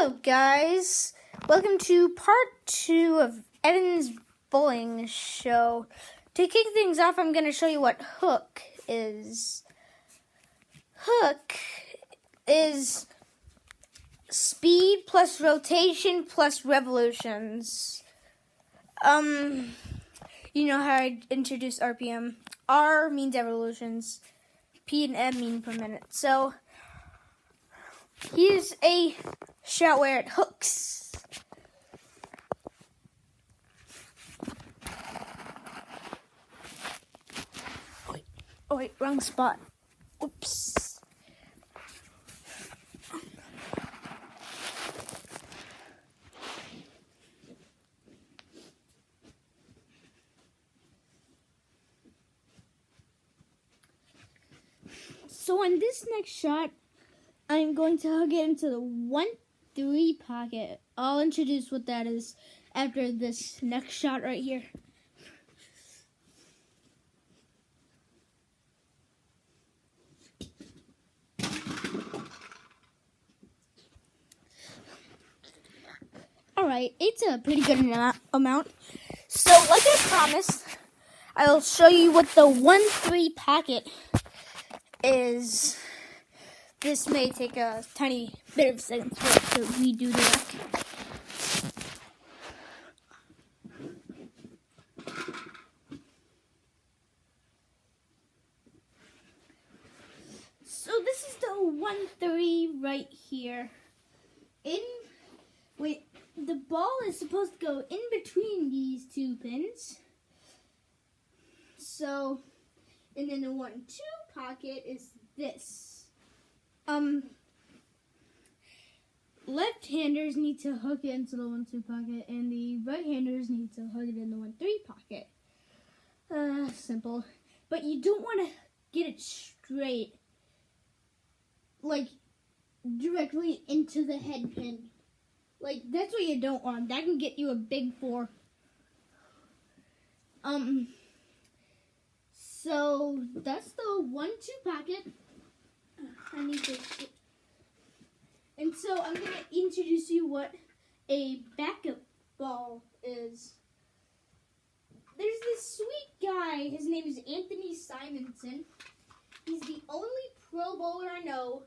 Hello, guys. Welcome to part 2 of Evan's bowling show. To kick things off, I'm going to show you what hook is. Hook is speed plus rotation plus revolutions. You know how I introduced RPM. R means revolutions. P and M mean per minute. So, here's a shot where it hooks. Oh wait, wrong spot. Oops. So on this next shot, I'm going to hook it into the 1-3 pocket. I'll introduce what that is after this next shot right here. Alright, it's a pretty good amount. So, like I promised, I'll show you what the 1-3 pocket is. This may take a tiny bit of seconds for it to redo the rack. So this is the 1-3 right here. The ball is supposed to go in between these two pins. So, and then the 1-2 pocket is this. Left-handers need to hook it into the 1-2 pocket, and the right-handers need to hook it in the 1-3 pocket. Simple. But you don't want to get it straight, like directly into the head pin. Like, that's what you don't want. That can get you a big 4. So that's the 1-2 pocket. I need this. And so I'm going to introduce you what a backup ball is. There's this sweet guy. His name is Anthony Simonson. He's the only pro bowler I know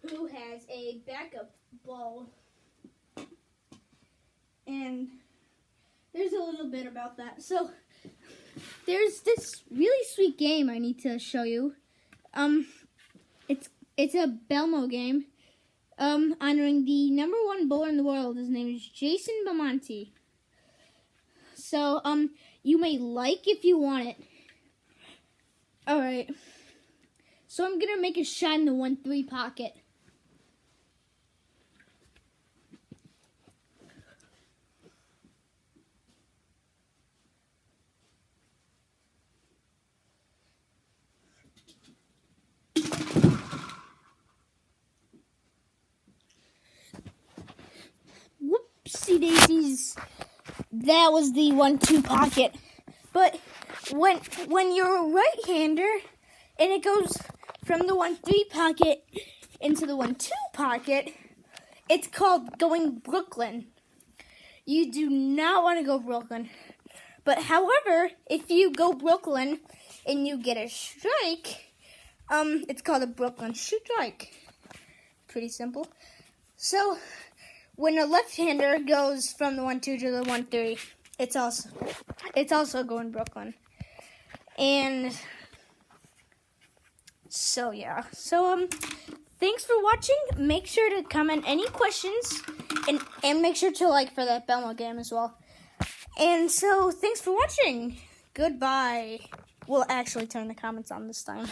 who has a backup ball. And there's a little bit about that. So there's this really sweet game I need to show you. It's a Belmo game. Honoring the #1 bowler in the world. His name is Jason Belmonte. So, you may like if you want it. Alright. So I'm gonna make a shot in the 1-3 pocket. Whoopsie daisies. That was the 1-2 pocket. But when you're a right-hander and it goes from the 1-3 pocket into the 1-2 pocket, it's called going Brooklyn. You do not want to go Brooklyn. But however, if you go Brooklyn and you get a strike, it's called a Brooklyn strike. Pretty simple. So when a left-hander goes from the 1-2 to the 1-3, it's also going Brooklyn. And so yeah. So thanks for watching. Make sure to comment any questions and make sure to like for that Belmo game as well. And so thanks for watching. Goodbye. We'll actually turn the comments on this time.